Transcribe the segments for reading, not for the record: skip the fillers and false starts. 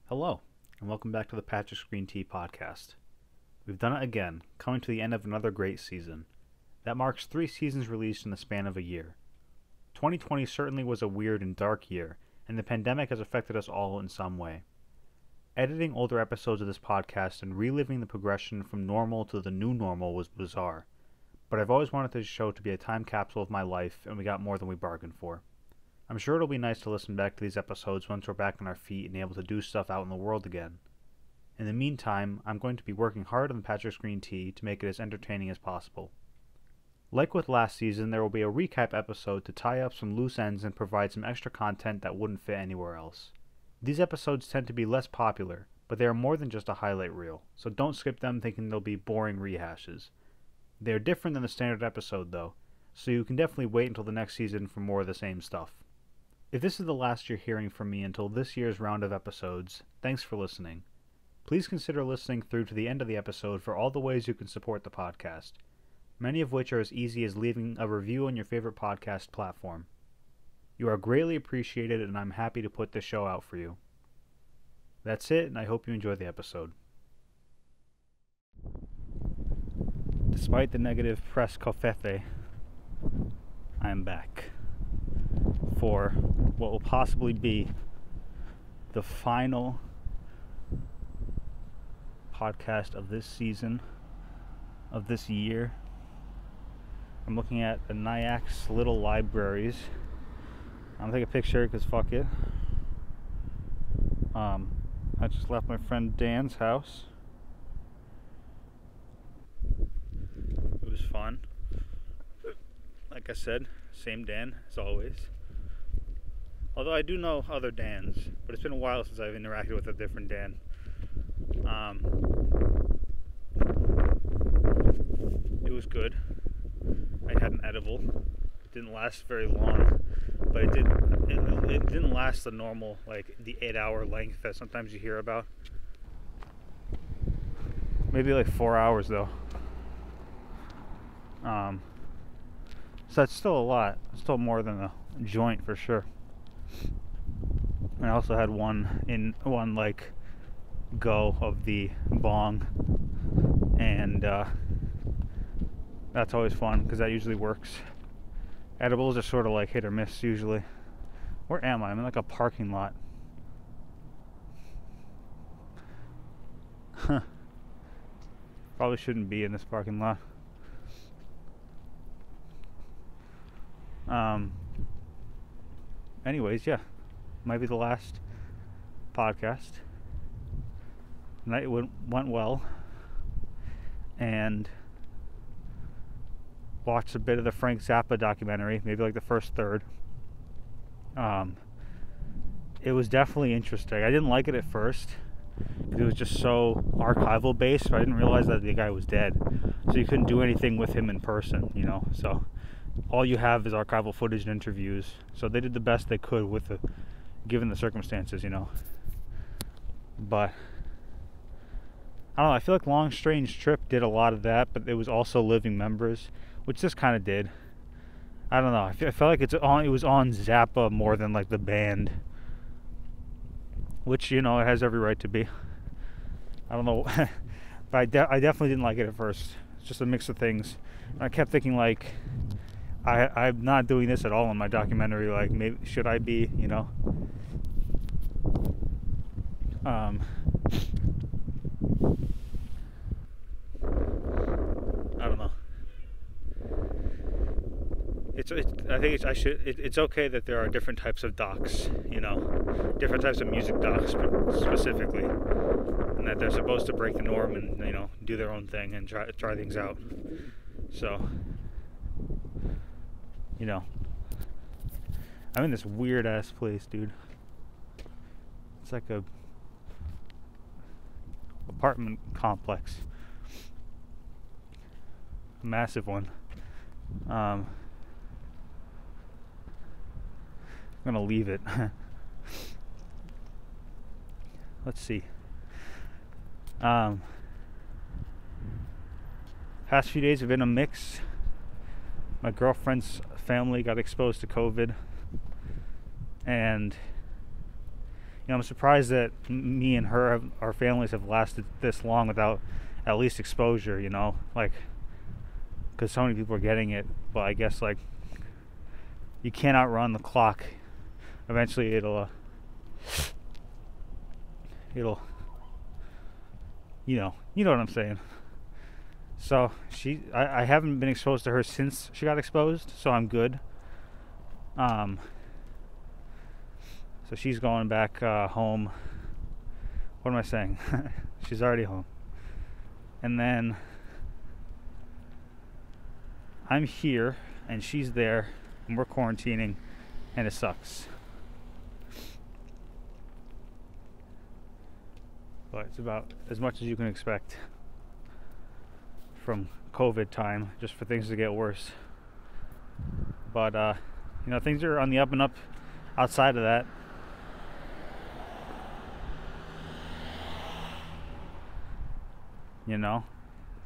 Hello, and welcome back to the PatricksGreenTea podcast. We've done it again, coming to the end of another great season. That marks 3 seasons released in the span of a year. 2020 certainly was a weird and dark year, and the pandemic has affected us all in some way. Editing older episodes of this podcast and reliving the progression from normal to the new normal was bizarre, but I've always wanted this show to be a time capsule of my life, and we got more than we bargained for. I'm sure it'll be nice to listen back to these episodes once we're back on our feet and able to do stuff out in the world again. In the meantime, I'm going to be working hard on Patrick's Green Tea to make it as entertaining as possible. Like with last season, there will be a recap episode to tie up some loose ends and provide some extra content that wouldn't fit anywhere else. These episodes tend to be less popular, but they are more than just a highlight reel, so don't skip them thinking they'll be boring rehashes. They are different than the standard episode though, so you can definitely wait until the next season for more of the same stuff. If this is the last you're hearing from me until this year's round of episodes, thanks for listening. Please consider listening through to the end of the episode for all the ways you can support the podcast, many of which are as easy as leaving a review on your favorite podcast platform. You are greatly appreciated, and I'm happy to put this show out for you. That's it, and I hope you enjoy the episode. Despite the negative press covfefe, I am back for what will possibly be the final podcast of this season, of this year. I'm looking at the Nyack's Little Libraries. I'm gonna take a picture because fuck it. I just left my friend Dan's house. It was fun. Like I said, same Dan as always. Although I do know other Dans, but it's been a while since I've interacted with a different Dan. It was good. I had an edible. It didn't last very long, but it didn't last the normal, like the 8-hour length that sometimes you hear about. Maybe like 4 hours though. So that's still a lot. Still more than a joint for sure. I also had one like go of the bong, and that's always fun because that usually works. Edibles are sort of like hit or miss usually. Where am I? I'm in like a parking lot. Probably shouldn't be in this parking lot. Anyways, yeah, might be the last podcast. Night went well, and watched a bit of the Frank Zappa documentary, maybe like the first third. It was definitely interesting. I didn't like it at first because it was just so archival based, but I didn't realize that the guy was dead, so you couldn't do anything with him in person, so all you have is archival footage and interviews. So they did the best they could with given the circumstances, But I don't know, I feel like Long Strange Trip did a lot of that, but it was also living members, which this kind of did. I don't know, I felt like it was on Zappa more than like the band, which, it has every right to be. I don't know, but I definitely didn't like it at first. It's just a mix of things. And I kept thinking like, I'm not doing this at all in my documentary, like maybe should I be, I don't know. It's okay that there are different types of docs, different types of music docs specifically, and that they're supposed to break the norm and, do their own thing and try things out. So, I'm in this weird ass place, dude. It's like a apartment complex, a massive one. I'm gonna leave it. Let's see. Past few days have been a mix. My girlfriend's family got exposed to COVID, and I'm surprised that me and our families have lasted this long without at least exposure, like, because so many people are getting it. But I guess, like, you can't outrun the clock. Eventually it'll you know what I'm saying. So I haven't been exposed to her since she got exposed, so I'm good. So she's going back home. What am I saying? She's already home. And then I'm here and she's there and we're quarantining and it sucks. But it's about as much as you can expect from COVID time, just for things to get worse. But things are on the up and up outside of that.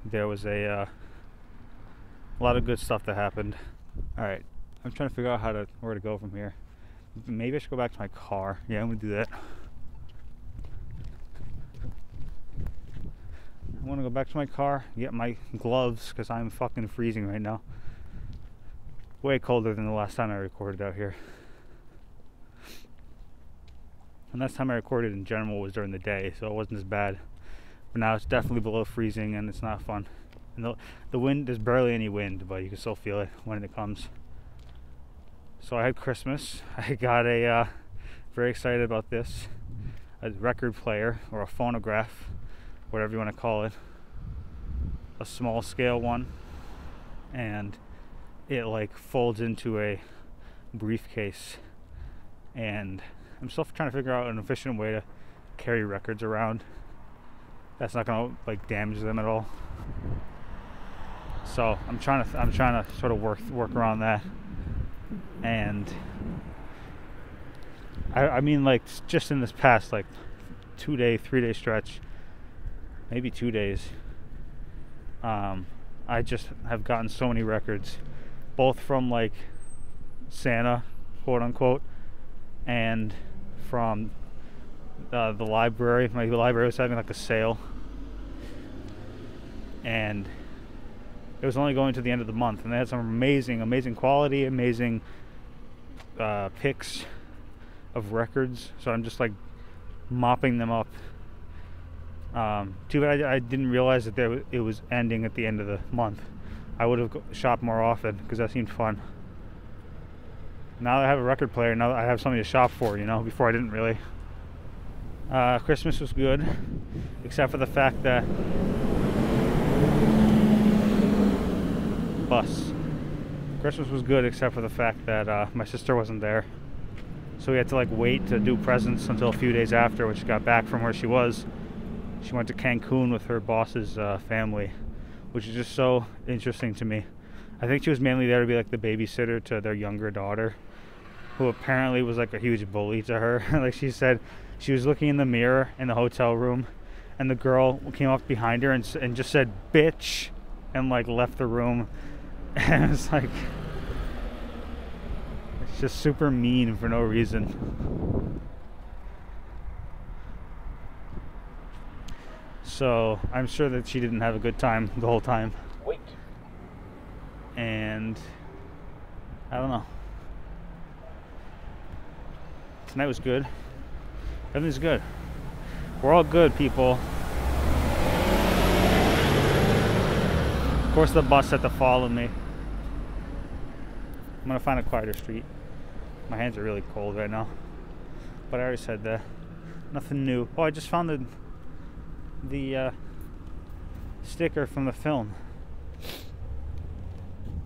There was a lot of good stuff that happened. Alright, I'm trying to figure out where to go from here. Maybe I should go back to my car. Yeah, I'm gonna do that. I want to go back to my car, get my gloves, because I'm fucking freezing right now. Way colder than the last time I recorded out here. And last time I recorded in general was during the day, so it wasn't as bad. But now it's definitely below freezing and it's not fun. And the wind, there's barely any wind, but you can still feel it when it comes. So I had Christmas. I got very excited about this, a record player or a phonograph, whatever you want to call it, a small scale one, and it like folds into a briefcase. And I'm still trying to figure out an efficient way to carry records around that's not gonna like damage them at all. So I'm trying to sort of work around that. And I mean, like, just in this past like 3-day stretch, maybe 2 days, I just have gotten so many records, both from like Santa, quote unquote, and from the library. My library was having like a sale, and it was only going to the end of the month, and they had some amazing quality, amazing picks of records. So I'm just like mopping them up. Too bad I didn't realize that it was ending at the end of the month. I would have shopped more often because that seemed fun. Now that I have a record player, now that I have something to shop for, before I didn't really. Christmas was good, except for the fact that Christmas was good except for the fact that my sister wasn't there. So we had to like wait to do presents until a few days after when she got back from where she was. She went to Cancun with her boss's family, which is just so interesting to me. I think she was mainly there to be like the babysitter to their younger daughter, who apparently was like a huge bully to her. Like she said, she was looking in the mirror in the hotel room, and the girl came up behind her and just said "bitch," and like left the room. And it's like, it's just super mean for no reason. So I'm sure that she didn't have a good time the whole time. Wait. And I don't know. Tonight was good. Everything's good. We're all good, people. Of course, the bus had to follow me. I'm gonna find a quieter street. My hands are really cold right now. But I already said that. Nothing new. Oh, I just found the sticker from the film.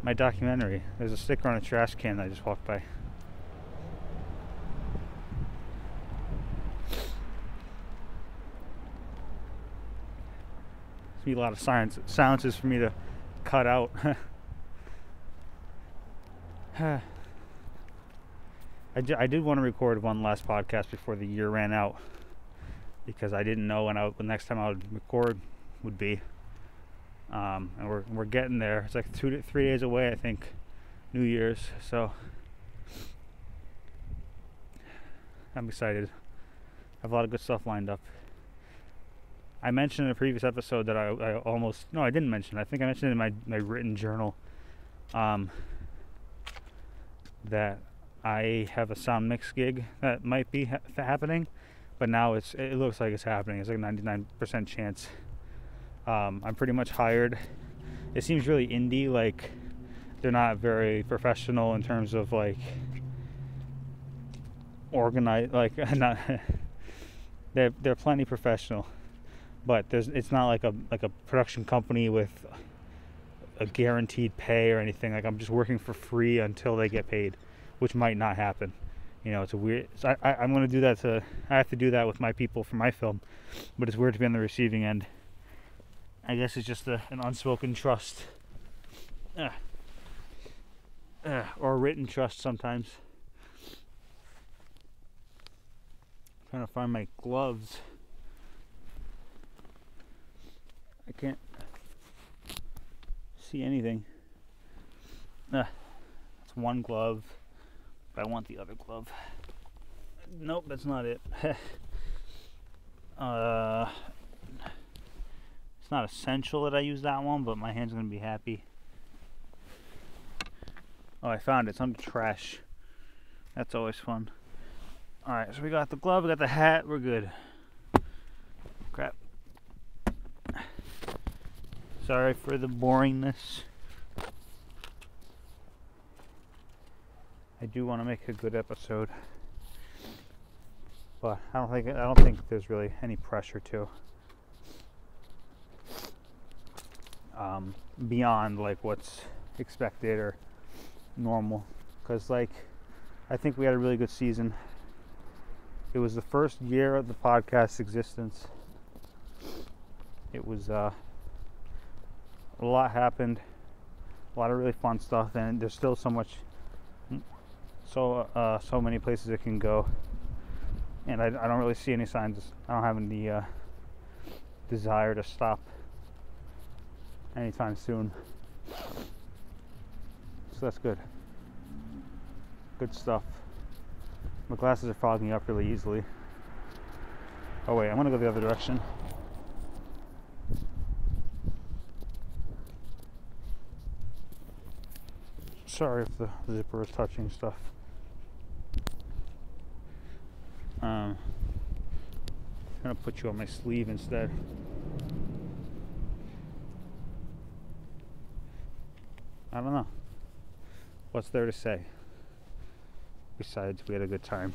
My documentary. There's a sticker on a trash can that I just walked by. There's be a lot of silences for me to cut out. I did want to record one last podcast before the year ran out, because I didn't know when the next time I would record would be. And we're getting there. It's like 2 to 3 days away, I think, New Year's. So I'm excited. have a lot of good stuff lined up. I mentioned in a previous episode that I almost, no, I didn't mention. I think I mentioned it in my written journal that I have a sound mix gig that might be happening, but now it looks like it's happening. It's like a 99% chance. I'm pretty much hired. It seems really indie, like they're not very professional in terms of like organized, like not they're plenty professional, but it's not like a production company with a guaranteed pay or anything. Like I'm just working for free until they get paid, which might not happen. You know, it's a weird. So I'm going to do that. I have to do that with my people for my film, but it's weird to be on the receiving end. I guess it's just an unspoken trust, or written trust sometimes. I'm trying to find my gloves. I can't see anything. That's one glove, but I want the other glove. Nope, that's not it. It's not essential that I use that one, but my hand's gonna be happy. Oh, I found it. It's under trash. That's always fun. Alright, so we got the glove, we got the hat, we're good. Crap. Sorry for the boringness. I do want to make a good episode, but I don't think there's really any pressure to. Beyond like what's expected or normal, because like I think we had a really good season. It was the first year of the podcast's existence. It was a lot happened, a lot of really fun stuff, and there's still so many places it can go, and I don't really see any signs. I don't have any desire to stop anytime soon, so that's good stuff. My glasses are fogging up really easily. Oh wait, I'm gonna go the other direction. Sorry if the zipper is touching stuff. I'm gonna put you on my sleeve instead. I don't know. What's there to say? Besides, we had a good time.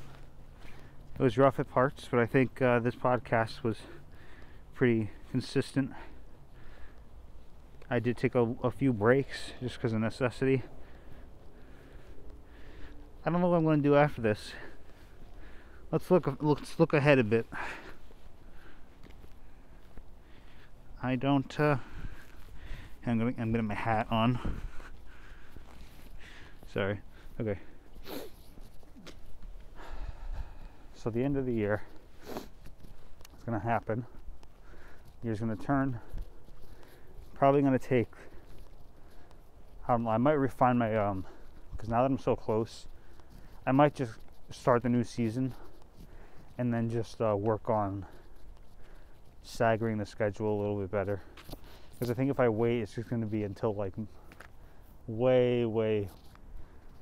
It was rough at parts, but I think this podcast was pretty consistent. I did take a few breaks just because of necessity. I don't know what I'm going to do after this. Let's look ahead a bit. I don't. I'm gonna get my hat on. Sorry. Okay. So the end of the year is going to happen. Year's going to turn. Probably going to take. I might refine my because now that I'm so close, I might just start the new season and then just work on staggering the schedule a little bit better. Because I think if I wait, it's just going to be until like way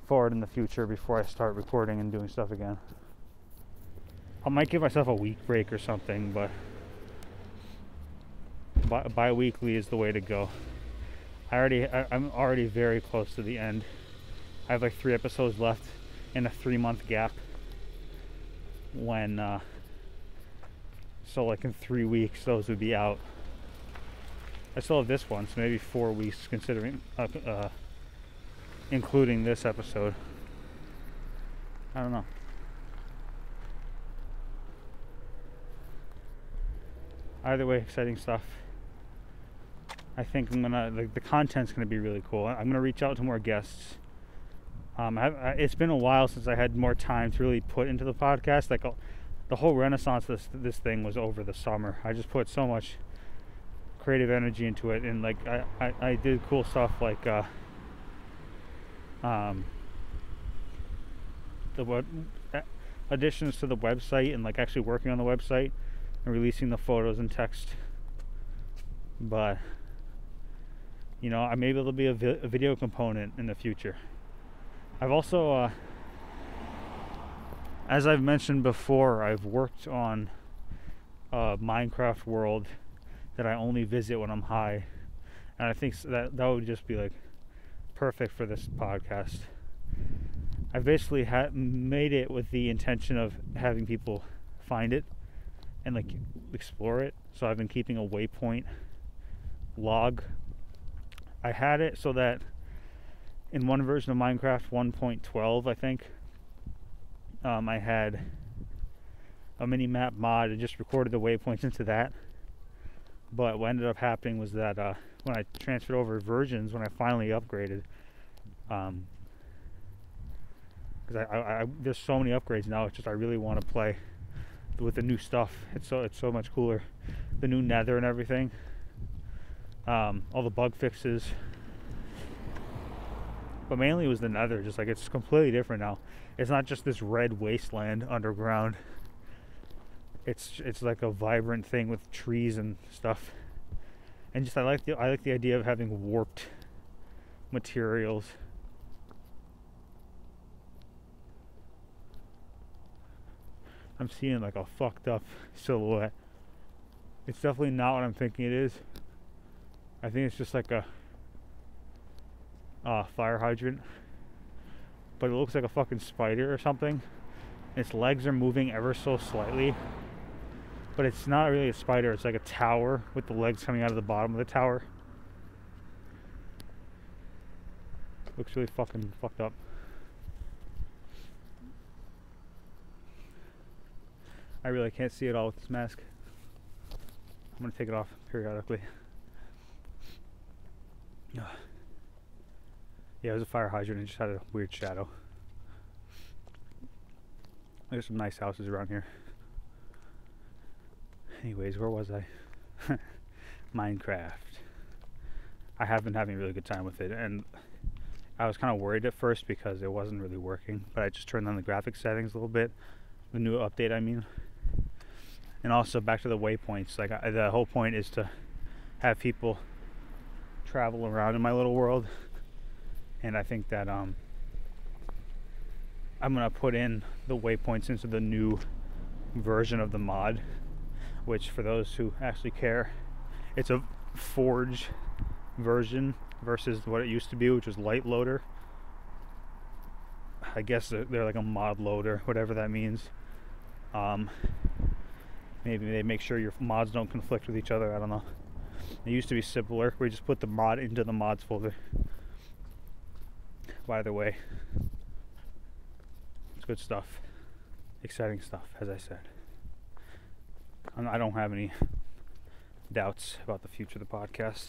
forward in the future before I start recording and doing stuff again. I might give myself a week break or something, but bi-weekly is the way to go. I'm already very close to the end. I have like 3 episodes left in a 3-month gap. So like in 3 weeks those would be out. I still have this one, so maybe 4 weeks considering including this episode. I don't know. Either way, exciting stuff. I think I'm gonna the content's gonna be really cool. I'm gonna reach out to more guests. It's been a while since I had more time to really put into the podcast. Like the whole renaissance of this thing was over the summer. I just put so much creative energy into it, and like I did cool stuff like additions to the website and like actually working on the website and releasing the photos and text. But maybe there'll be a video component in the future. I've also as I've mentioned before, I've worked on a Minecraft world that I only visit when I'm high, and I think that would just be like perfect for this podcast. I've basically made it with the intention of having people find it and like explore it. So I've been keeping a waypoint log. I had it so that in one version of Minecraft 1.12, I think, I had a mini-map mod and just recorded the waypoints into that. But what ended up happening was that when I transferred over versions, when I finally upgraded, because I there's so many upgrades now, it's just I really want to play with the new stuff. It's so much cooler. The new nether and everything. All the bug fixes. But mainly it was the nether, just like it's completely different now. It's not just this red wasteland underground. It's like a vibrant thing with trees and stuff. And just I like the idea of having warped materials. I'm seeing like a fucked up silhouette. It's definitely not what I'm thinking it is. I think it's just like a fire hydrant, but it looks like a fucking spider or something. Its legs are moving ever so slightly, but it's not really a spider. It's like a tower with the legs coming out of the bottom of the tower. Looks really fucking fucked up. I really can't see it all with this mask. I'm gonna take it off periodically. Yeah, it was a fire hydrant. It just had a weird shadow. There's some nice houses around here. Anyways, where was I? Minecraft. I have been having a really good time with it, and I was kind of worried at first because it wasn't really working, but I just turned on the graphics settings a little bit. The new update, I mean. And also back to the waypoints. Like the whole point is to have people travel around in my little world. And I think that I'm gonna put in the waypoints into the new version of the mod, which for those who actually care, it's a Forge version versus what it used to be, which was Light Loader. I guess they're like a mod loader, whatever that means. Maybe they make sure your mods don't conflict with each other. I don't know. It used to be simpler. We just put the mod into the mods folder. By the way, it's good stuff, exciting stuff, as I said. I don't have any doubts about the future of the podcast.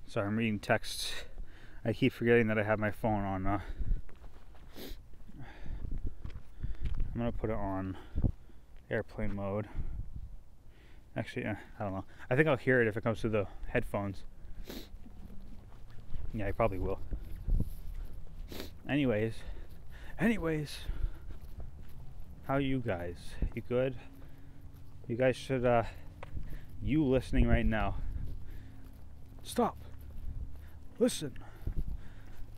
Sorry, I'm reading texts. I keep forgetting that I have my phone on. I'm gonna put it on airplane mode. Actually, I don't know. I think I'll hear it if it comes to the headphones. Yeah, I probably will. Anyways, how are you guys? You good? You guys should, you listening right now, stop. Listen.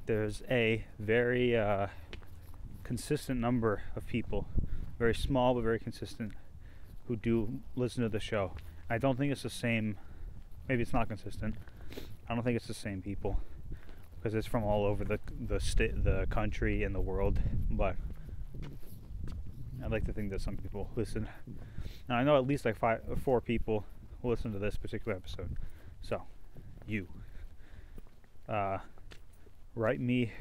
There's a very consistent number of people, very small but very consistent, who do listen to the show. I don't think it's the same. Maybe it's not consistent. I don't think it's the same people because it's from all over the country and the world. But I'd like to think that some people listen. Now I know at least like 4 people who listen to this particular episode. So, you write me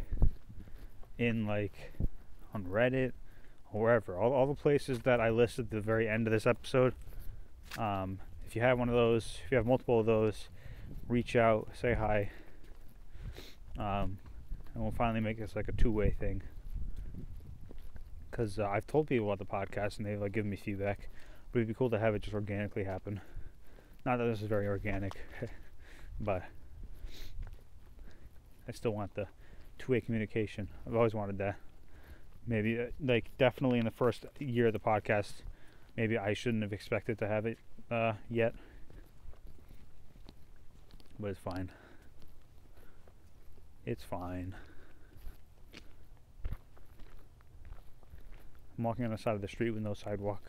in like on Reddit or wherever, all the places that I listed at the very end of this episode. If you have one of those, if you have multiple of those, reach out, say hi, and we'll finally make this like a two-way thing. Because I've told people about the podcast and they've like given me feedback, but it'd be cool to have it just organically happen. Not that this is very organic, but I still want the two-way communication. I've always wanted that. Maybe, like, definitely in the first year of the podcast, maybe I shouldn't have expected to have it yet. But it's fine. It's fine. I'm walking on the side of the street with no sidewalk.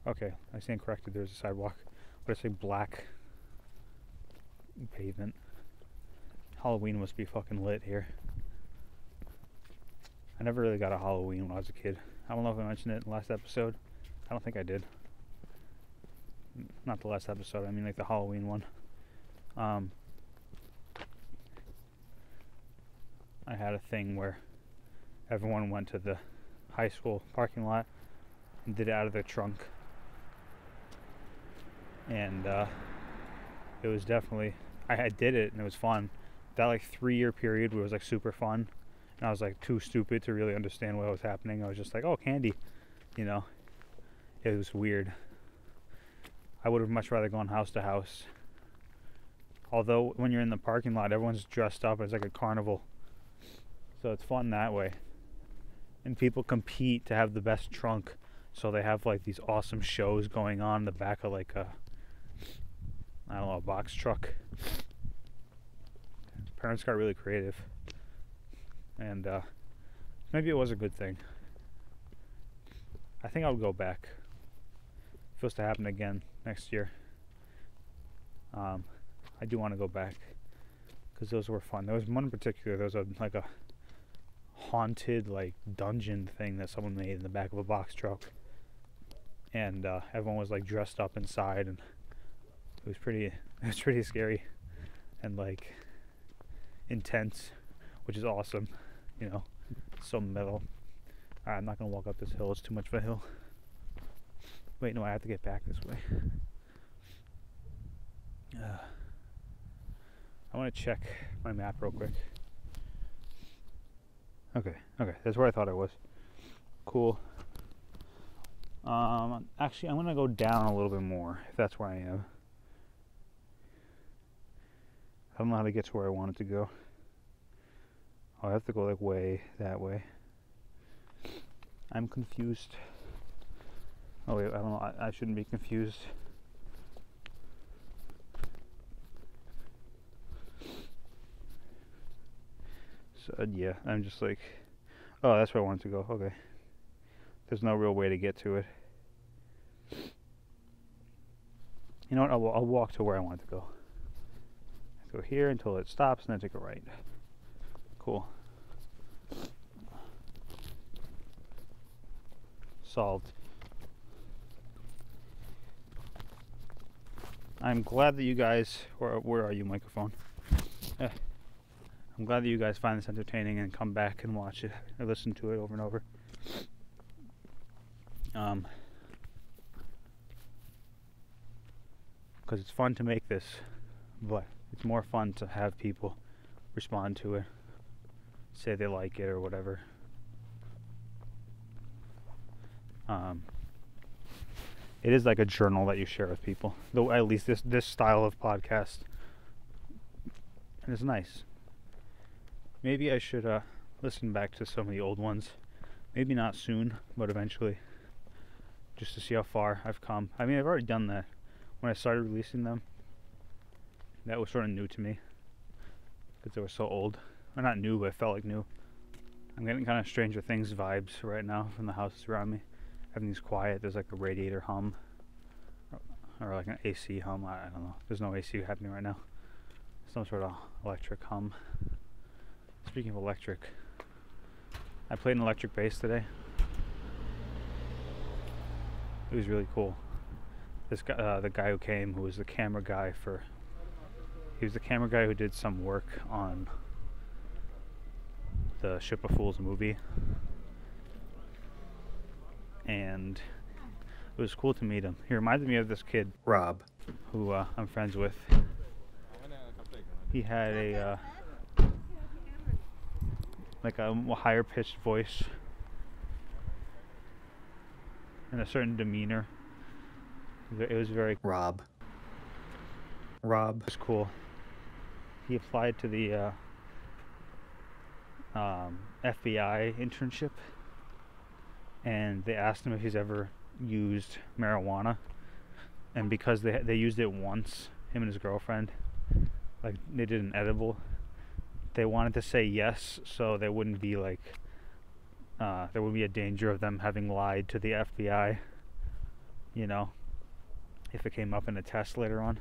Okay, I stand corrected. There's a sidewalk. But I say black pavement. Halloween must be fucking lit here. I never really got a Halloween when I was a kid. I don't know if I mentioned it in the last episode. I don't think I did. Not the last episode, I mean like the Halloween one. I had a thing where everyone went to the high school parking lot and did it out of their trunk. And it was definitely, I did it and it was fun. That like 3-year period was like super fun. And I was like too stupid to really understand what was happening. I was just like, oh, candy, you know. It was weird. I would have much rather gone house to house. Although when you're in the parking lot, everyone's dressed up as like a carnival. So it's fun that way. And people compete to have the best trunk. So they have like these awesome shows going on in the back of like a, I don't know, a box truck. Parents got really creative. And maybe it was a good thing. I think I would go back. If it was to happen again next year. I do want to go back. Because those were fun. There was one in particular. There was like a haunted like dungeon thing that someone made in the back of a box truck. And everyone was like dressed up inside. And it was pretty scary. And like intense. Which is awesome. You know, so metal. Alright, I'm not gonna walk up this hill, it's too much of a hill. Wait, no, I have to get back this way. I want to check my map real quick. Okay, that's where I thought I was. Cool. Actually, I'm gonna go down a little bit more, if that's where I am. I don't know how to get to where I wanted to go. Oh, I have to go like way that way. I'm confused. Oh wait, I don't know. I shouldn't be confused. So yeah, I'm just like, oh, that's where I wanted to go. Okay. There's no real way to get to it. You know what? I'll walk to where I want to go. Go here until it stops, and then take a right. Cool. Solved. I'm glad that you guys, where are you, microphone? I'm glad that you guys find this entertaining and come back and watch it or listen to it over and over. Because it's fun to make this, but it's more fun to have people respond to it, say they like it or whatever. It is like a journal that you share with people, though at least this style of podcast. And it's nice. Maybe I should listen back to some of the old ones. Maybe not soon, but eventually, just to see how far I've come. I mean, I've already done that when I started releasing them. That was sort of new to me because they were so old. Or not new, but it felt like new. I'm getting kind of Stranger Things vibes right now from the houses around me. Everything's quiet. There's like a radiator hum, or like an AC hum. I don't know. There's no AC happening right now. Some sort of electric hum. Speaking of electric, I played an electric bass today. It was really cool. This guy, the guy who came, who was the camera guy for, he was the camera guy who did some work on the Ship of Fools movie. And it was cool to meet him. He reminded me of this kid, Rob, who I'm friends with. He had a like a higher pitched voice and a certain demeanor. It was very Rob was cool. He applied to the FBI internship, and they asked him if he's ever used marijuana, and because they used it once, him and his girlfriend, like they did an edible, they wanted to say yes so there wouldn't be like there would be a danger of them having lied to the FBI, you know, if it came up in a test later on.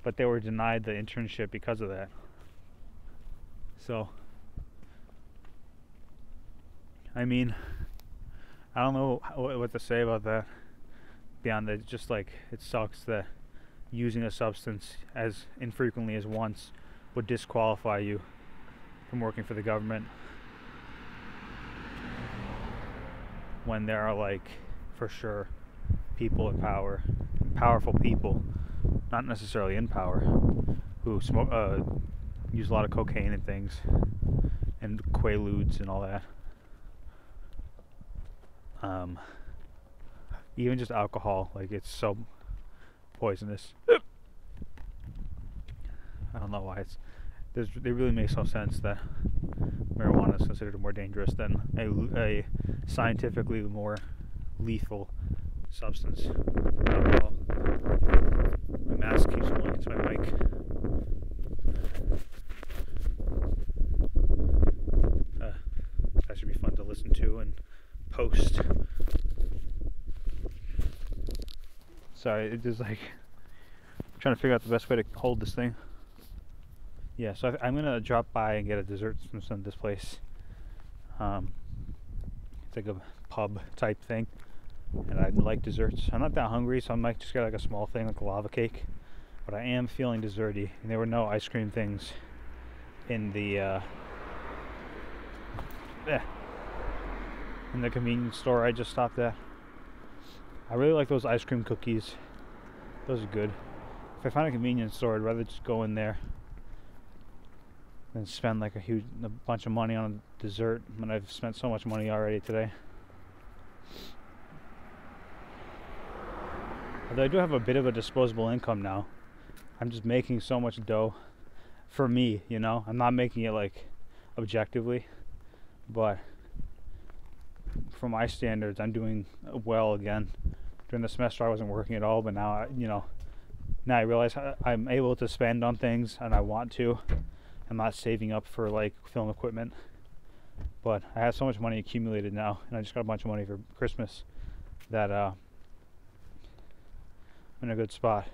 But they were denied the internship because of that. So, I mean, I don't know what to say about that, beyond that just like it sucks that using a substance as infrequently as once would disqualify you from working for the government, when there are like, for sure, people in power, powerful people, not necessarily in power, who smoke, use a lot of cocaine and things, and quaaludes and all that. Even just alcohol, like it's so poisonous. I don't know why it really makes no sense that marijuana is considered more dangerous than a scientifically more lethal substance. Alcohol. My mask keeps blowing into my mic. That should be fun to listen to and post. Sorry, it just like I'm trying to figure out the best way to hold this thing. Yeah, so I'm gonna drop by and get a dessert from this place. It's like a pub type thing, and I like desserts. I'm not that hungry, so I might just get like a small thing, like a lava cake. But I am feeling desserty, and there were no ice cream things in the convenience store I just stopped at. I really like those ice cream cookies. Those are good. If I find a convenience store, I'd rather just go in there than spend like a bunch of money on a dessert when I've spent so much money already today. Although I do have a bit of a disposable income now. I'm just making so much dough for me, you know. I'm not making it like objectively, but for my standards, I'm doing well again. During the semester, I wasn't working at all, but now, now I realize I'm able to spend on things, and I want to. I'm not saving up for like film equipment, but I have so much money accumulated now, and I just got a bunch of money for Christmas that I'm in a good spot.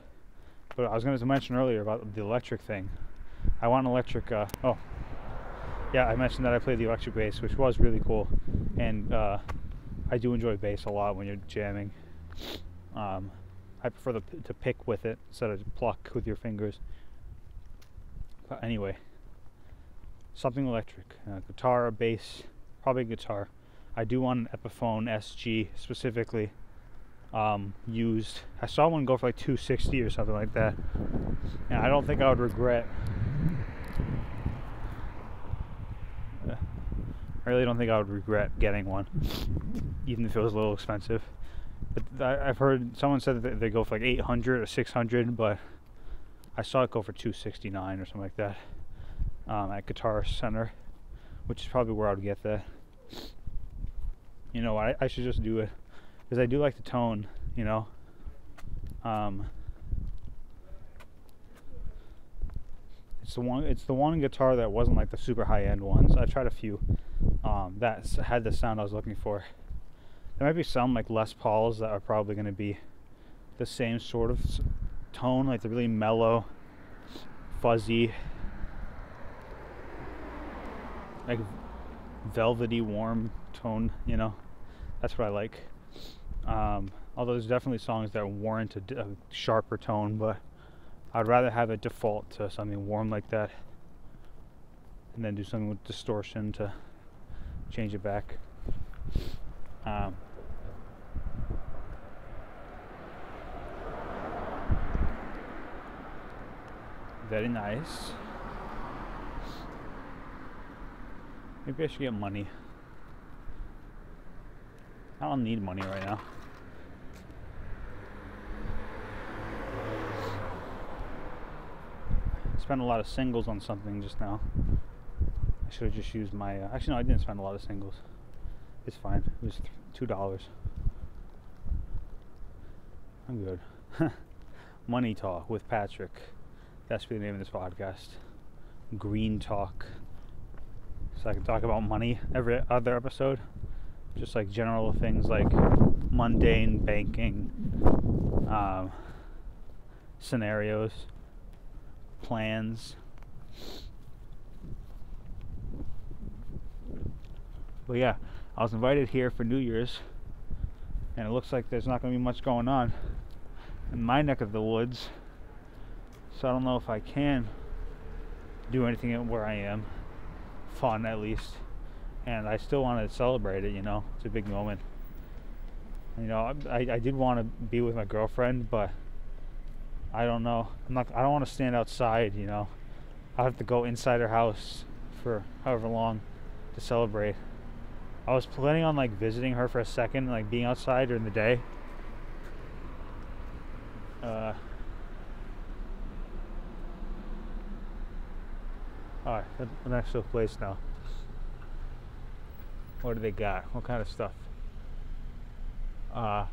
But I was going to mention earlier about the electric thing. I want an electric. I mentioned that I played the electric bass, which was really cool, and I do enjoy bass a lot when you're jamming. I prefer to pick with it instead of pluck with your fingers. But anyway, something electric, guitar, bass, probably guitar. I do want an Epiphone SG specifically used. I saw one go for like $260 or something like that, and I don't think I would regret. I really don't think I would regret getting one, even if it was a little expensive. But I've heard someone said that they go for like $800 or $600, but I saw it go for $269 or something like that at Guitar Center, which is probably where I would get that. You know, I should just do it because I do like the tone. You know, it's the one guitar that wasn't like the super high end ones. I've tried a few that had the sound I was looking for. There might be some like Les Pauls that are probably going to be the same sort of tone, like the really mellow, fuzzy, like velvety, warm tone. You know, that's what I like. Although there's definitely songs that warrant a sharper tone, but I'd rather have it default to something warm like that, and then do something with distortion to change it back. Very nice. Maybe I should get money. I don't need money right now. Spent a lot of singles on something just now. I should have just used my... actually, no, I didn't spend a lot of singles. It's fine. It was $2. I'm good. Money Talk with Patrick. That should be the name of this podcast. Green Talk. So I can talk about money every other episode. Just like general things like mundane banking, scenarios, plans. But yeah, I was invited here for New Year's, and it looks like there's not going to be much going on in my neck of the woods. So I don't know if I can do anything where I am. Fun, at least. And I still want to celebrate it, you know. It's a big moment. You know, I did want to be with my girlfriend, but I don't know. I don't want to stand outside, you know. I have to go inside her house for however long to celebrate. I was planning on like visiting her for a second, like being outside during the day. Alright, the next little place now. What do they got? What kind of stuff? Alright,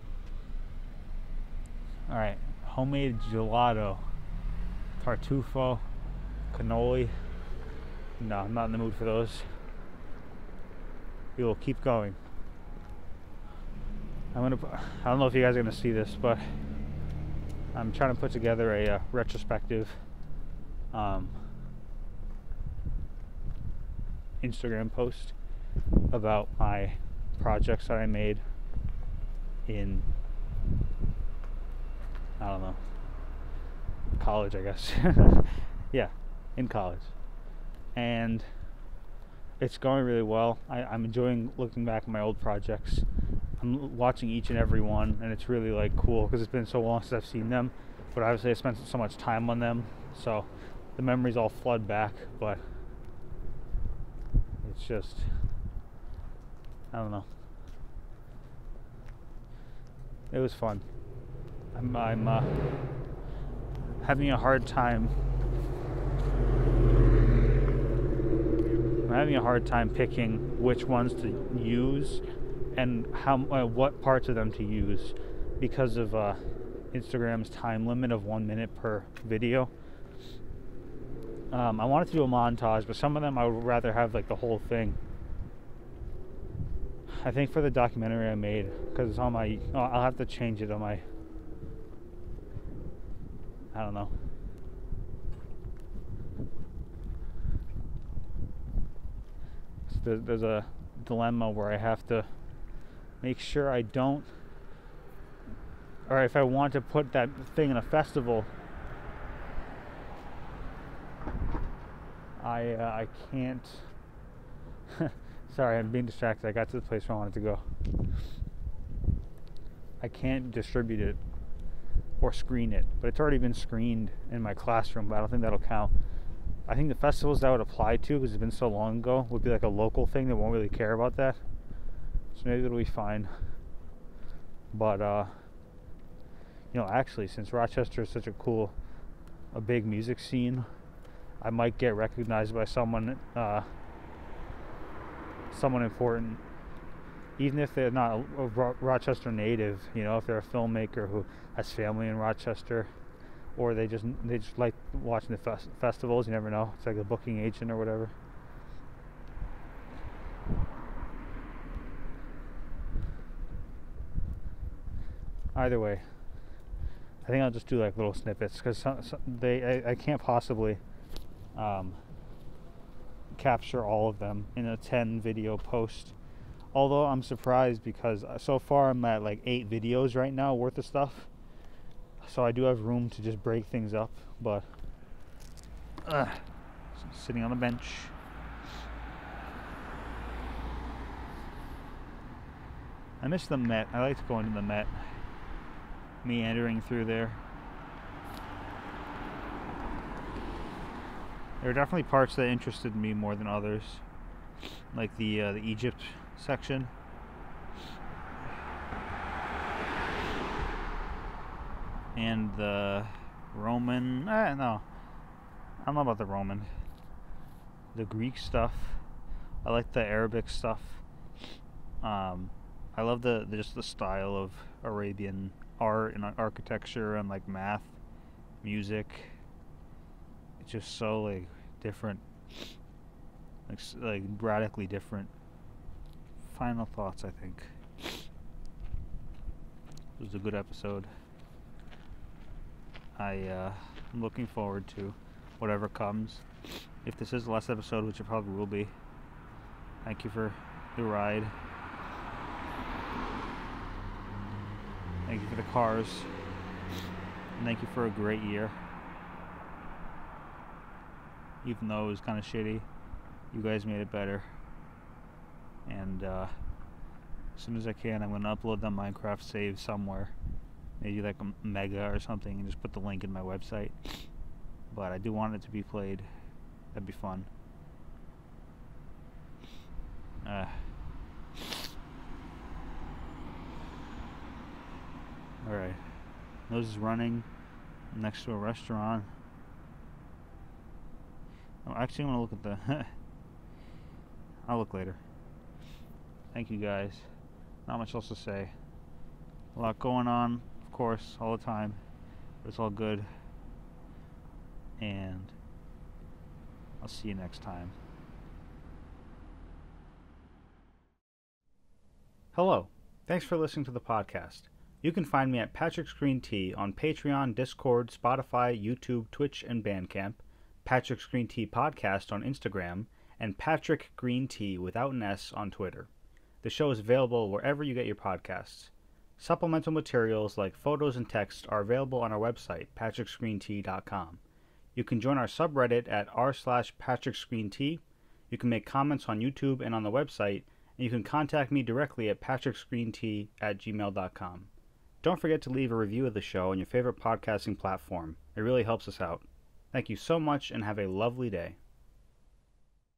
homemade gelato, tartufo, cannoli. No, I'm not in the mood for those. We will keep going. I don't know if you guys are gonna see this, but I'm trying to put together a retrospective Instagram post about my projects that I made in, I don't know, college, I guess. Yeah, in college. And it's going really well. I'm enjoying looking back at my old projects. I'm watching each and every one, and it's really like cool because it's been so long since I've seen them. But obviously I spent so much time on them, so the memories all flood back. But it's just, I don't know. It was fun. I'm having a hard time. I'm having a hard time picking which ones to use and what parts of them to use because of Instagram's time limit of 1 minute per video. I wanted to do a montage, but some of them I would rather have like the whole thing. I think for the documentary I made, because it's on my, I'll have to change it on my, I don't know. There's a dilemma where I have to make sure I don't, or if I want to put that thing in a festival, I can't. Sorry, I'm being distracted. I got to the place where I wanted to go. I can't distribute it or screen it, but it's already been screened in my classroom, but I don't think that'll count. I think the festivals that would apply to, because it's been so long ago, would be like a local thing that won't really care about that. So maybe it'll be fine. But, you know, actually, since Rochester is such a big music scene, I might get recognized by someone important, even if they're not a Rochester native. You know, if they're a filmmaker who has family in Rochester, or they just like watching the festivals. You never know. It's like a booking agent or whatever. Either way, I think I'll just do like little snippets because I can't possibly capture all of them in a 10 video post. Although I'm surprised because so far I'm at like 8 videos right now worth of stuff. So I do have room to just break things up, but sitting on the bench. I miss the Met. I like to go into the Met, meandering through there. There are definitely parts that interested me more than others, like the Egypt section. And the Roman, no, I don't know about the Roman. The Greek stuff. I like the Arabic stuff. I love just the style of Arabian art and architecture and like math, music. It's just so like different, like radically different. Final thoughts, I think. It was a good episode. I'm looking forward to whatever comes. If this is the last episode, which it probably will be, thank you for the ride. Thank you for the cars. And thank you for a great year. Even though it was kind of shitty, you guys made it better. And as soon as I can, I'm going to upload that Minecraft save somewhere. Maybe like a mega or something, and just put the link in my website. But I do want it to be played. That'd be fun. Alright. Nose is running next to a restaurant. Oh, actually, I'm going to look at the... I'll look later. Thank you guys. Not much else to say. A lot going on, of course, all the time. But it's all good. And I'll see you next time. Hello. Thanks for listening to the podcast. You can find me at PatricksGreenTea on Patreon, Discord, Spotify, YouTube, Twitch, and Bandcamp, PatricksGreenTea Podcast on Instagram, and PatrickGreenTea without an S on Twitter. The show is available wherever you get your podcasts. Supplemental materials like photos and text are available on our website, PatricksGreenTea.com. You can join our subreddit at r/PatricksGreenTea. You can make comments on YouTube and on the website, and you can contact me directly at PatricksGreenTea@gmail.com. Don't forget to leave a review of the show on your favorite podcasting platform. It really helps us out. Thank you so much and have a lovely day.